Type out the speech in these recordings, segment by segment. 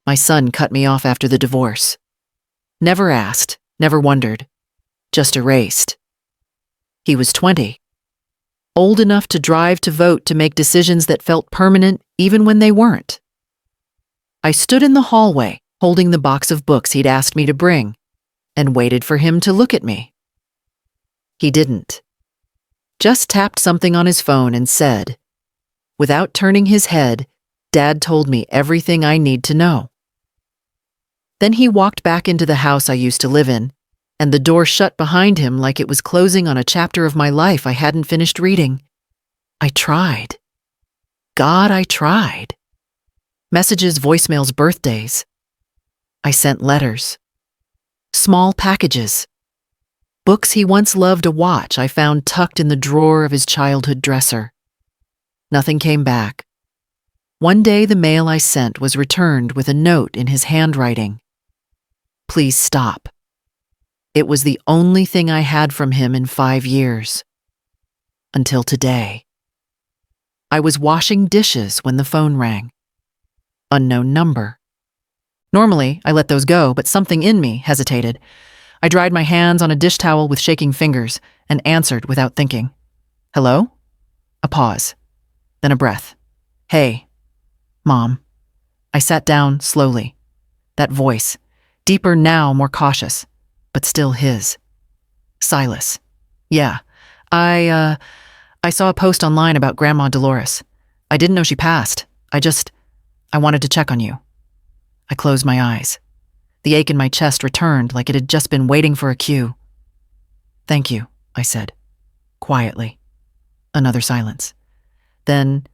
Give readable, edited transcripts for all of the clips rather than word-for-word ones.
My son cut me off after the divorce. Never asked, never wondered, just erased. He was 20. Old enough to drive, to vote, to make decisions that felt permanent even when they weren't. I stood in the hallway, holding the box of books he'd asked me to bring, and waited for him to look at me. He didn't. Just tapped something on his phone and said, without turning his head, Dad told me everything I need to know. Then he walked back into the house I used to live in, and the door shut behind him like it was closing on a chapter of my life I hadn't finished reading. I tried. God, I tried. Messages, voicemails, birthdays. I sent letters. Small packages. Books he once loved to watch I found tucked in the drawer of his childhood dresser. Nothing came back. One day the mail I sent was returned with a note in his handwriting. Please stop. It was the only thing I had from him in 5 years. Until today. I was washing dishes when the phone rang. Unknown number. Normally, I let those go, but something in me hesitated. I dried my hands on a dish towel with shaking fingers and answered without thinking. Hello? A pause. Then a breath. Hey, Mom. I sat down slowly. That voice, deeper now, more cautious, but still his. Silas. Yeah, I saw a post online about Grandma Dolores. I didn't know she passed. I wanted to check on you. I closed my eyes. The ache in my chest returned like it had just been waiting for a cue. Thank you, I said, quietly. Another silence. Then,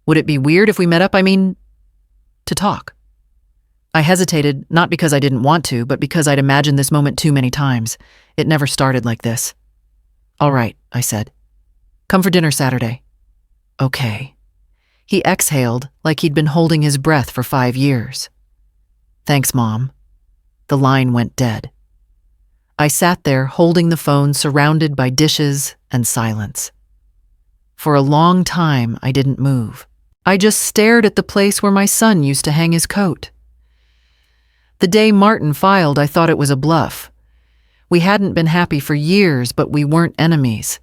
would it be weird if we met up, to talk? I hesitated, not because I didn't want to, but because I'd imagined this moment too many times. It never started like this. All right, I said. Come for dinner Saturday. Okay. He exhaled like he'd been holding his breath for 5 years. Thanks, Mom. The line went dead. I sat there holding the phone, surrounded by dishes and silence. For a long time, I didn't move. I just stared at the place where my son used to hang his coat. The day Martin filed, I thought it was a bluff. We hadn't been happy for years, but we weren't enemies.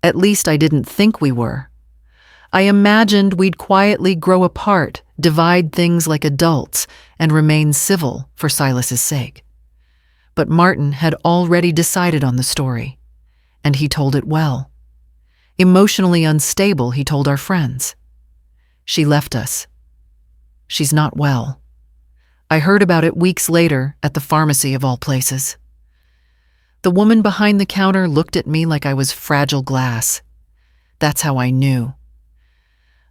At least I didn't think we were. I imagined we'd quietly grow apart, divide things like adults, and remain civil for Silas's sake. But Martin had already decided on the story, and he told it well. Emotionally unstable, he told our friends. She left us. She's not well. I heard about it weeks later at the pharmacy of all places. The woman behind the counter looked at me like I was fragile glass. That's how I knew.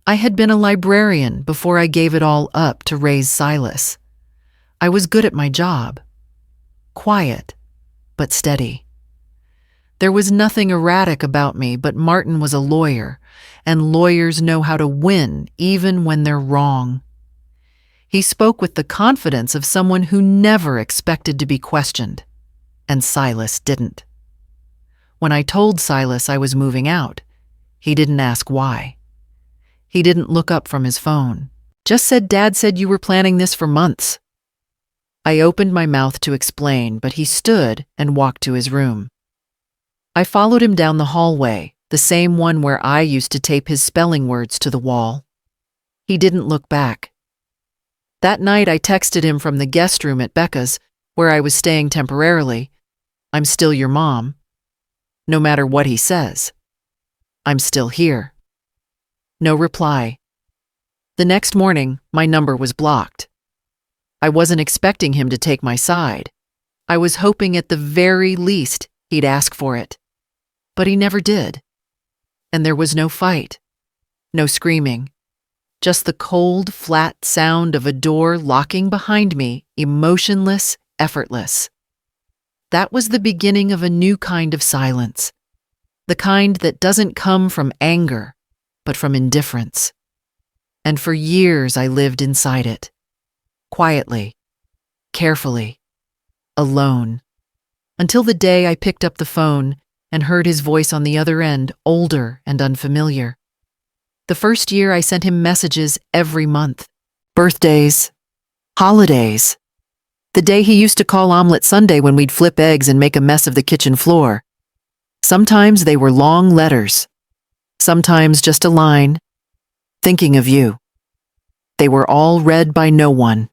I had been a librarian before I gave it all up to raise Silas. I was good at my job. Quiet, but steady. There was nothing erratic about me, but Martin was a lawyer, and lawyers know how to win even when they're wrong. He spoke with the confidence of someone who never expected to be questioned, and Silas didn't. When I told Silas I was moving out, he didn't ask why. He didn't look up from his phone, just said, Dad said you were planning this for months. I opened my mouth to explain, but he stood and walked to his room. I followed him down the hallway, the same one where I used to tape his spelling words to the wall. He didn't look back. That night I texted him from the guest room at Becca's, where I was staying temporarily, I'm still your mom. No matter what he says, I'm still here. No reply. The next morning, my number was blocked. I wasn't expecting him to take my side. I was hoping at the very least he'd ask for it. But he never did. And there was no fight, no screaming, just the cold, flat sound of a door locking behind me, emotionless, effortless. That was the beginning of a new kind of silence, the kind that doesn't come from anger, but from indifference. And for years I lived inside it, quietly, carefully, alone, until the day I picked up the phone and heard his voice on the other end, older and unfamiliar. The first year I sent him messages every month, birthdays, Holidays. The day he used to call Omelet Sunday when we'd flip eggs and make a mess of the kitchen floor. Sometimes they were long letters. Sometimes just a line. Thinking of you. They were all read by no one.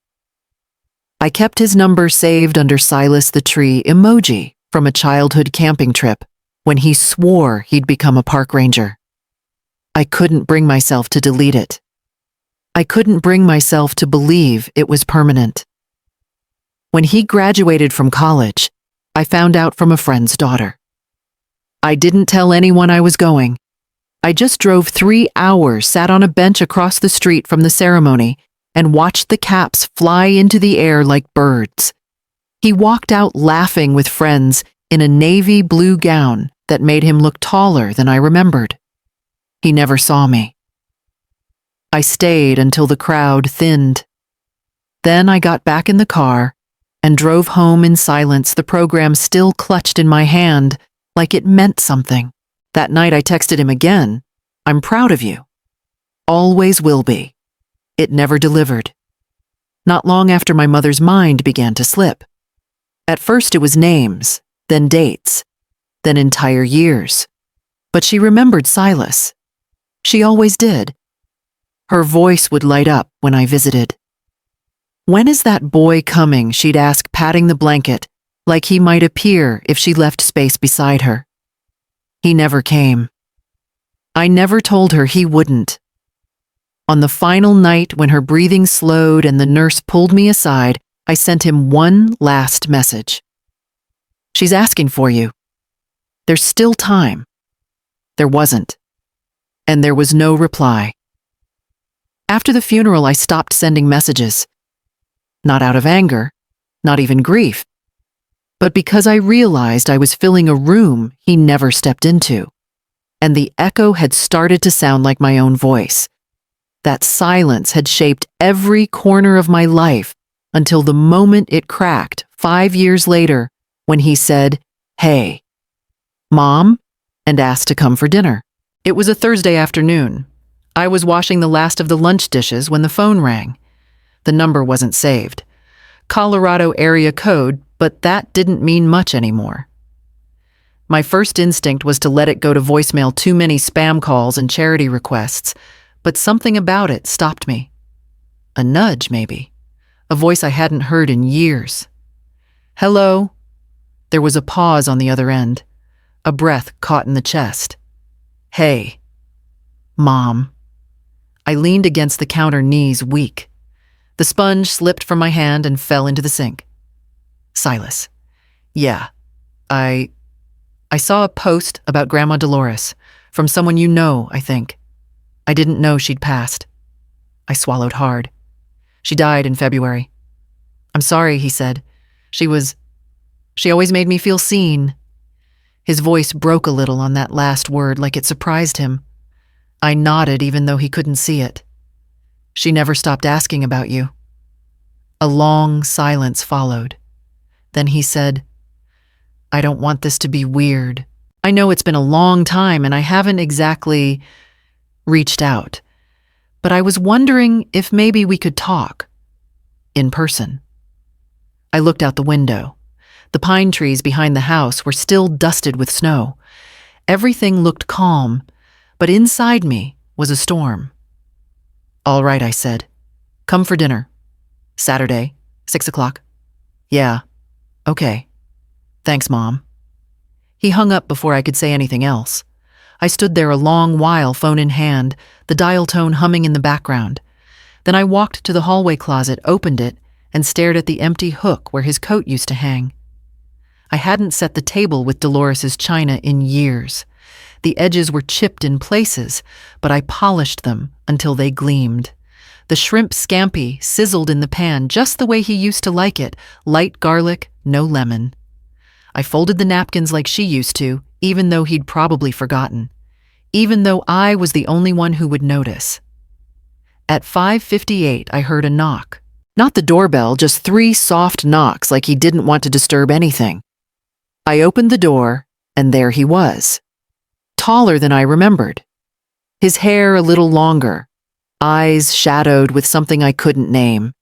I kept his number saved under Silas the Tree emoji from a childhood camping trip when he swore he'd become a park ranger. I couldn't bring myself to delete it. I couldn't bring myself to believe it was permanent. When he graduated from college, I found out from a friend's daughter. I didn't tell anyone I was going. I just drove 3 hours, sat on a bench across the street from the ceremony, and watched the caps fly into the air like birds. He walked out laughing with friends in a navy blue gown that made him look taller than I remembered. He never saw me. I stayed until the crowd thinned. Then I got back in the car and drove home in silence, the program still clutched in my hand like it meant something. That night I texted him again, "I'm proud of you. Always will be." It never delivered. Not long after, my mother's mind began to slip. At first it was names, then dates, then entire years. But she remembered Silas. She always did. Her voice would light up when I visited. "When is that boy coming?" she'd ask, patting the blanket, like he might appear if she left space beside her. He never came. I never told her he wouldn't. On the final night, when her breathing slowed and the nurse pulled me aside, I sent him one last message. "She's asking for you. There's still time." There wasn't. And there was no reply. After the funeral, I stopped sending messages. Not out of anger, not even grief, but because I realized I was filling a room he never stepped into, and the echo had started to sound like my own voice. That silence had shaped every corner of my life until the moment it cracked 5 years later when he said, "Hey, Mom," and asked to come for dinner. It was a Thursday afternoon. I was washing the last of the lunch dishes when the phone rang. The number wasn't saved. Colorado area code, but that didn't mean much anymore. My first instinct was to let it go to voicemail, too many spam calls and charity requests, but something about it stopped me. A nudge, maybe. A voice I hadn't heard in years. "Hello?" There was a pause on the other end, a breath caught in the chest. "Hey, Mom." I leaned against the counter, knees weak. The sponge slipped from my hand and fell into the sink. "Silas. Yeah, I saw a post about Grandma Dolores, from someone you know, I think. I didn't know she'd passed." I swallowed hard. "She died in February." "I'm sorry," he said. She always made me feel seen." His voice broke a little on that last word, like it surprised him. I nodded even though he couldn't see it. "She never stopped asking about you." A long silence followed. Then he said, "I don't want this to be weird. I know it's been a long time and I haven't exactly reached out, but I was wondering if maybe we could talk. In person." I looked out the window. The pine trees behind the house were still dusted with snow. Everything looked calm, but inside me was a storm. "All right," I said. "Come for dinner. Saturday, 6 o'clock. "Yeah. Okay. Thanks, Mom." He hung up before I could say anything else. I stood there a long while, phone in hand, the dial tone humming in the background. Then I walked to the hallway closet, opened it, and stared at the empty hook where his coat used to hang. I hadn't set the table with Dolores's china in years. The edges were chipped in places, but I polished them until they gleamed. The shrimp scampi sizzled in the pan just the way he used to like it, light garlic, no lemon. I folded the napkins like she used to, even though he'd probably forgotten. Even though I was the only one who would notice. At 5:58, I heard a knock. Not the doorbell, just 3 soft knocks like he didn't want to disturb anything. I opened the door, and there he was. Taller than I remembered. His hair a little longer, eyes shadowed with something I couldn't name.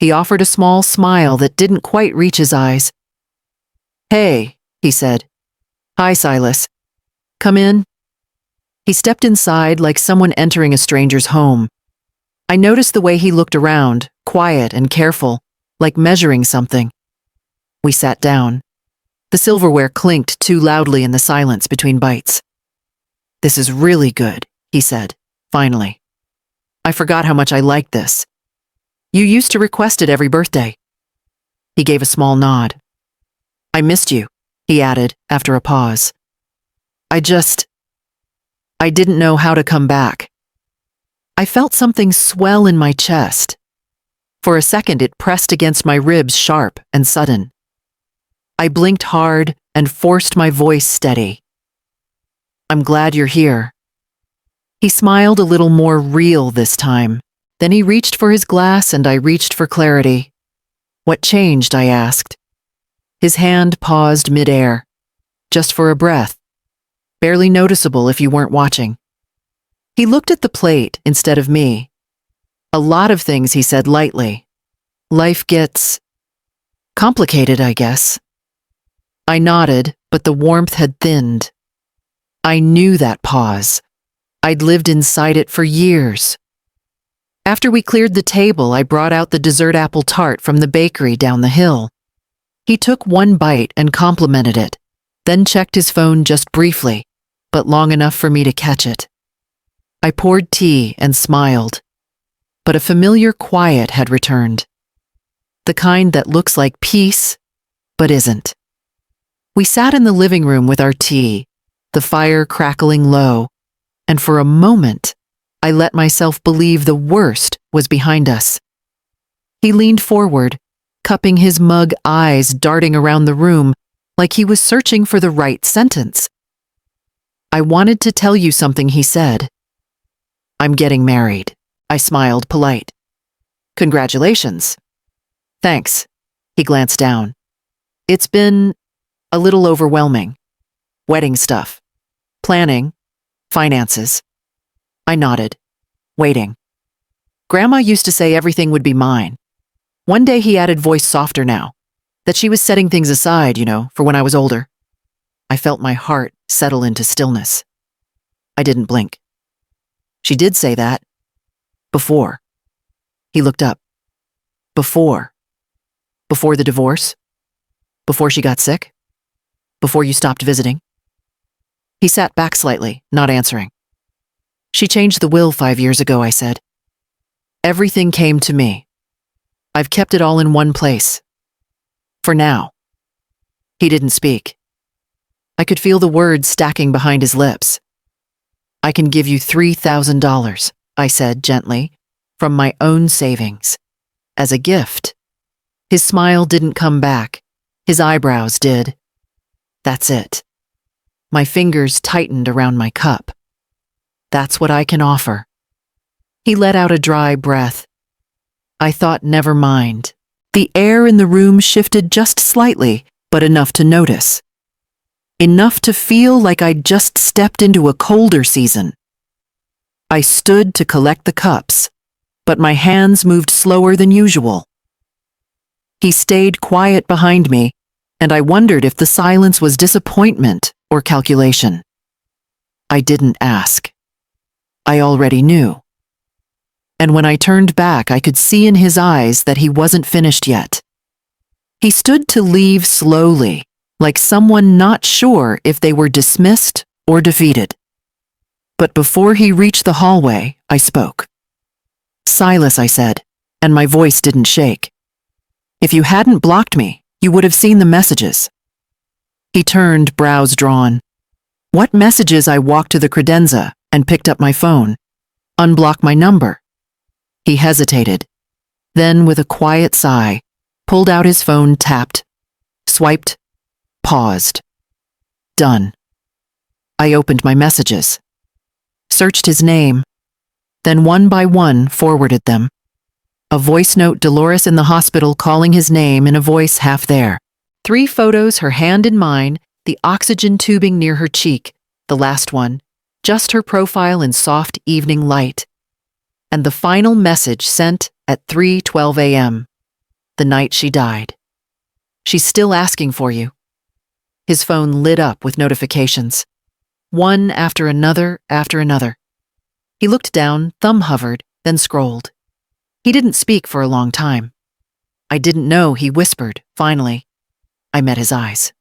He offered a small smile that didn't quite reach his eyes. "Hey," he said. "Hi, Silas. Come in." He stepped inside like someone entering a stranger's home. I noticed the way he looked around, quiet and careful, like measuring something. We sat down. The silverware clinked too loudly in the silence between bites. "This is really good," he said, finally. "I forgot how much I liked this. You used to request it every birthday." He gave a small nod. "I missed you," he added after a pause. I didn't know how to come back." I felt something swell in my chest. For a second, it pressed against my ribs, sharp and sudden. I blinked hard and forced my voice steady. "I'm glad you're here." He smiled a little more real this time. Then he reached for his glass and I reached for clarity. "What changed?" I asked. His hand paused midair, just for a breath, barely noticeable if you weren't watching. He looked at the plate instead of me. "A lot of things," he said lightly. "Life gets complicated, I guess." I nodded, but the warmth had thinned. I knew that pause. I'd lived inside it for years. After we cleared the table, I brought out the dessert apple tart from the bakery down the hill. He took one bite and complimented it, then checked his phone just briefly, but long enough for me to catch it. I poured tea and smiled, but a familiar quiet had returned. The kind that looks like peace, but isn't. We sat in the living room with our tea, the fire crackling low, and for a moment, I let myself believe the worst was behind us. He leaned forward, cupping his mug, eyes darting around the room like he was searching for the right sentence. "I wanted to tell you something," he said. "I'm getting married." I smiled, polite. "Congratulations." "Thanks." He glanced down. "It's been a little overwhelming. Wedding stuff. Planning. Finances." I nodded, waiting. "Grandma used to say everything would be mine." One day he added, voice softer now, that she was setting things aside, for when I was older. I felt my heart settle into stillness. I didn't blink. "She did say that. Before." He looked up. "Before? Before the divorce? Before she got sick? Before you stopped visiting?" He sat back slightly, not answering. "She changed the will 5 years ago," I said. "Everything came to me. I've kept it all in one place. For now." He didn't speak. I could feel the words stacking behind his lips. "I can give you $3,000, I said gently, "from my own savings. As a gift." His smile didn't come back. His eyebrows did. "That's it." My fingers tightened around my cup. "That's what I can offer." He let out a dry breath. I thought, never mind. The air in the room shifted just slightly, but enough to notice. Enough to feel like I'd just stepped into a colder season. I stood to collect the cups, but my hands moved slower than usual. He stayed quiet behind me, and I wondered if the silence was disappointment or calculation. I didn't ask. I already knew. And when I turned back, I could see in his eyes that he wasn't finished yet. He stood to leave slowly, like someone not sure if they were dismissed or defeated. But before he reached the hallway, I spoke. "Silas," I said, and my voice didn't shake. "If you hadn't blocked me, you would have seen the messages." He turned, brows drawn. "What messages?" I walked to the credenza and picked up my phone. "Unblock my number." He hesitated. Then, with a quiet sigh, pulled out his phone, tapped, swiped, paused. Done. I opened my messages, searched his name, then one by one forwarded them. A voice note, Dolores in the hospital calling his name in a voice half there. 3 photos, her hand in mine, the oxygen tubing near her cheek, the last one, just her profile in soft evening light. And the final message sent at 3:12 a.m. The night she died. She's still asking for you. His phone lit up with notifications. One after another after another. He looked down, thumb hovered, then scrolled. He didn't speak for a long time. I didn't know, he whispered, finally. I met his eyes.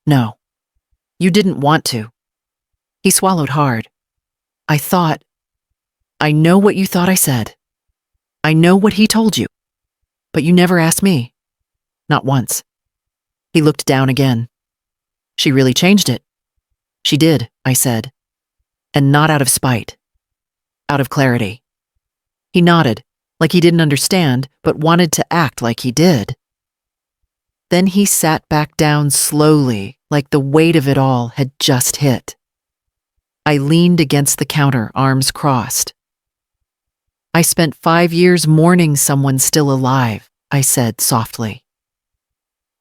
No. You didn't want to. He swallowed hard. I know what you thought I said. I know what he told you. But you never asked me. Not once. He looked down again. She really changed it. She did, I said. And not out of spite. Out of clarity. He nodded, like he didn't understand, but wanted to act like he did. Then he sat back down slowly, like the weight of it all had just hit. I leaned against the counter, arms crossed. I spent 5 years mourning someone still alive, I said softly.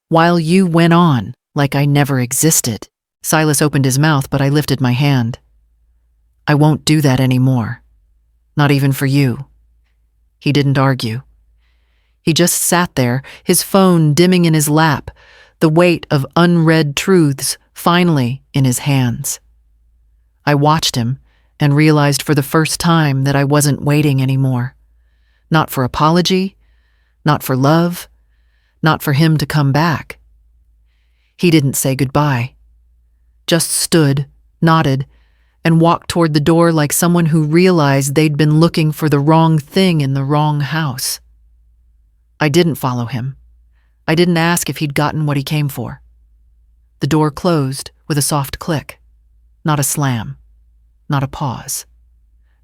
While you went on, like I never existed. Silas opened his mouth, but I lifted my hand. I won't do that anymore. Not even for you. He didn't argue. He just sat there, his phone dimming in his lap, the weight of unread truths finally in his hands. I watched him and realized for the first time that I wasn't waiting anymore. Not for apology, not for love, not for him to come back. He didn't say goodbye. Just stood, nodded, and walked toward the door like someone who realized they'd been looking for the wrong thing in the wrong house. I didn't follow him. I didn't ask if he'd gotten what he came for. The door closed with a soft click. Not a slam. Not a pause.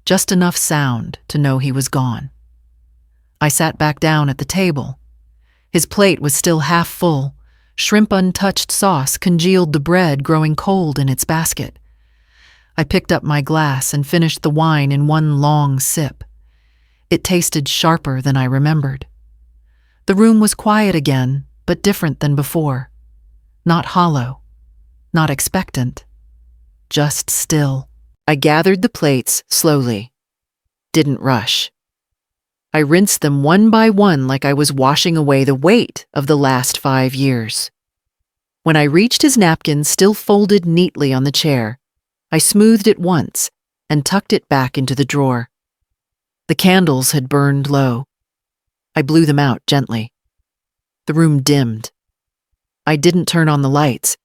Just enough sound to know he was gone. I sat back down at the table. His plate was still half full. Shrimp-untouched sauce congealed the bread growing cold in its basket. I picked up my glass and finished the wine in one long sip. It tasted sharper than I remembered. The room was quiet again, but different than before. Not hollow. Not expectant. Just still. I gathered the plates slowly. Didn't rush. I rinsed them one by one like I was washing away the weight of the last 5 years. When I reached his napkin still folded neatly on the chair, I smoothed it once and tucked it back into the drawer. The candles had burned low. I blew them out gently. The room dimmed. I didn't turn on the lights.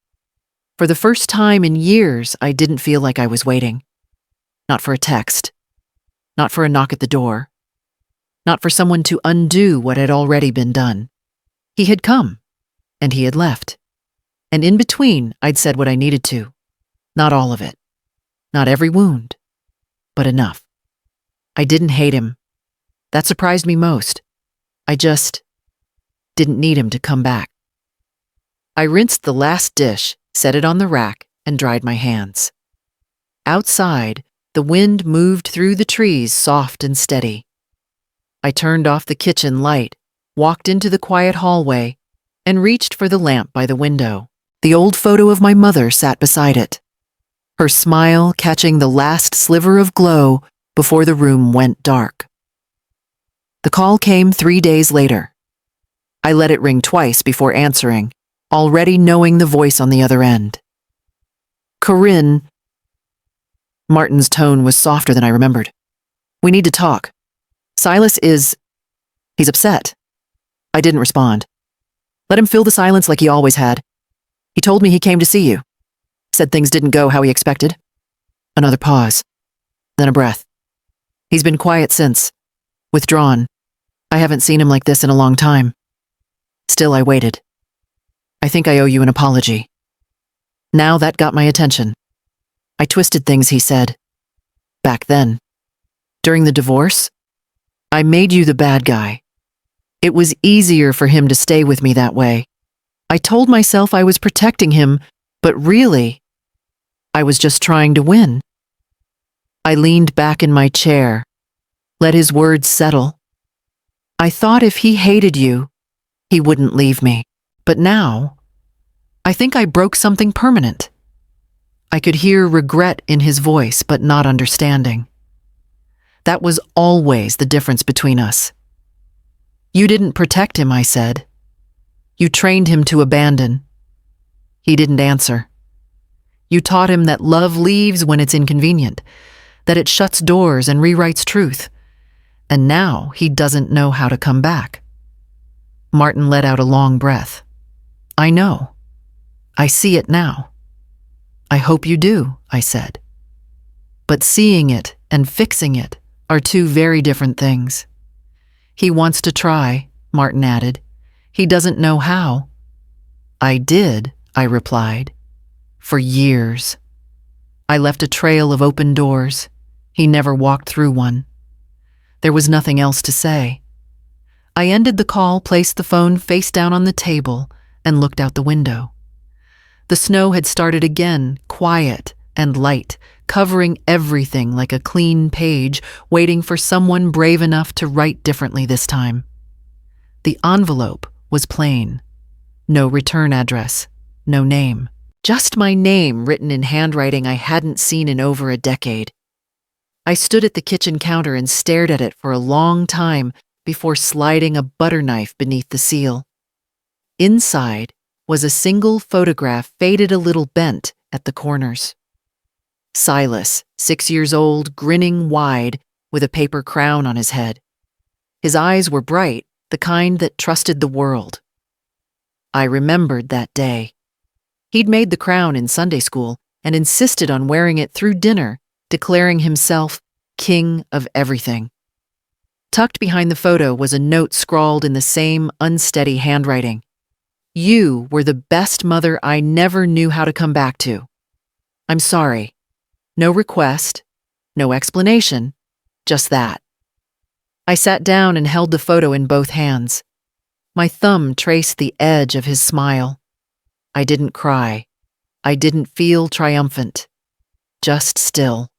For the first time in years, I didn't feel like I was waiting. Not for a text. Not for a knock at the door. Not for someone to undo what had already been done. He had come, and he had left. And in between, I'd said what I needed to. Not all of it. Not every wound. But enough. I didn't hate him. That surprised me most. I just didn't need him to come back. I rinsed the last dish, set it on the rack, and dried my hands. Outside, the wind moved through the trees soft and steady. I turned off the kitchen light, walked into the quiet hallway, and reached for the lamp by the window. The old photo of my mother sat beside it, her smile catching the last sliver of glow before the room went dark. The call came 3 days later. I let it ring twice before answering, already knowing the voice on the other end. Corinne. Martin's tone was softer than I remembered. We need to talk. Silas he's upset. I didn't respond. Let him fill the silence like he always had. He told me he came to see you. Said things didn't go how he expected. Another pause. Then a breath. He's been quiet since. Withdrawn. I haven't seen him like this in a long time. Still, I waited. I think I owe you an apology. Now that got my attention. I twisted things he said. Back then. During the divorce, I made you the bad guy. It was easier for him to stay with me that way. I told myself I was protecting him, but really, I was just trying to win. I leaned back in my chair, let his words settle. I thought if he hated you, he wouldn't leave me. But now, I think I broke something permanent. I could hear regret in his voice, but not understanding. That was always the difference between us. You didn't protect him, I said. You trained him to abandon. He didn't answer. You taught him that love leaves when it's inconvenient, that it shuts doors and rewrites truth. And now he doesn't know how to come back. Martin let out a long breath. I know. I see it now. I hope you do, I said. But seeing it and fixing it are two very different things. He wants to try, Martin added. He doesn't know how. I did, I replied. For years. I left a trail of open doors. He never walked through one. There was nothing else to say. I ended the call, placed the phone face down on the table, and looked out the window. The snow had started again, quiet and light, covering everything like a clean page, waiting for someone brave enough to write differently this time. The envelope was plain. No return address, no name. Just my name written in handwriting I hadn't seen in over a decade. I stood at the kitchen counter and stared at it for a long time before sliding a butter knife beneath the seal. Inside was a single photograph faded a little bent at the corners. Silas, 6 years old, grinning wide, with a paper crown on his head. His eyes were bright, the kind that trusted the world. I remembered that day. He'd made the crown in Sunday school and insisted on wearing it through dinner, declaring himself king of everything. Tucked behind the photo was a note scrawled in the same unsteady handwriting. You were the best mother I never knew how to come back to. I'm sorry. No request, no explanation, just that. I sat down and held the photo in both hands. My thumb traced the edge of his smile. I didn't cry. I didn't feel triumphant. Just still.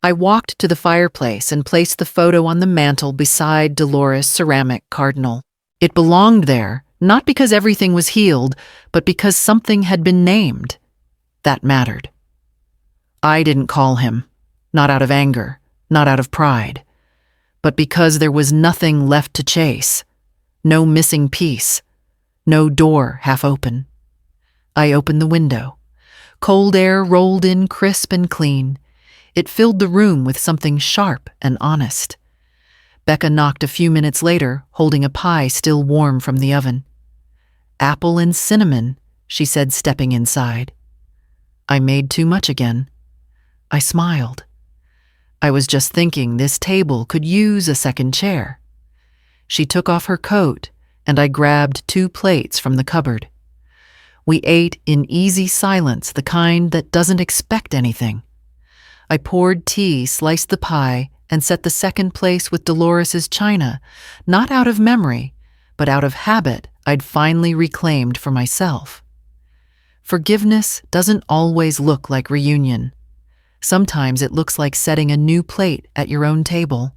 I walked to the fireplace and placed the photo on the mantel beside Dolores' ceramic cardinal. It belonged there, not because everything was healed, but because something had been named. That mattered. I didn't call him, not out of anger, not out of pride, but because there was nothing left to chase, no missing piece, no door half open. I opened the window. Cold air rolled in crisp and clean. It filled the room with something sharp and honest. Becca knocked a few minutes later, holding a pie still warm from the oven. Apple and cinnamon, she said, stepping inside. I made too much again. I smiled. I was just thinking this table could use a second chair. She took off her coat, and I grabbed 2 plates from the cupboard. We ate in easy silence, the kind that doesn't expect anything. I poured tea, sliced the pie, and set the second place with Dolores' china, not out of memory, but out of habit I'd finally reclaimed for myself. Forgiveness doesn't always look like reunion. Sometimes it looks like setting a new plate at your own table.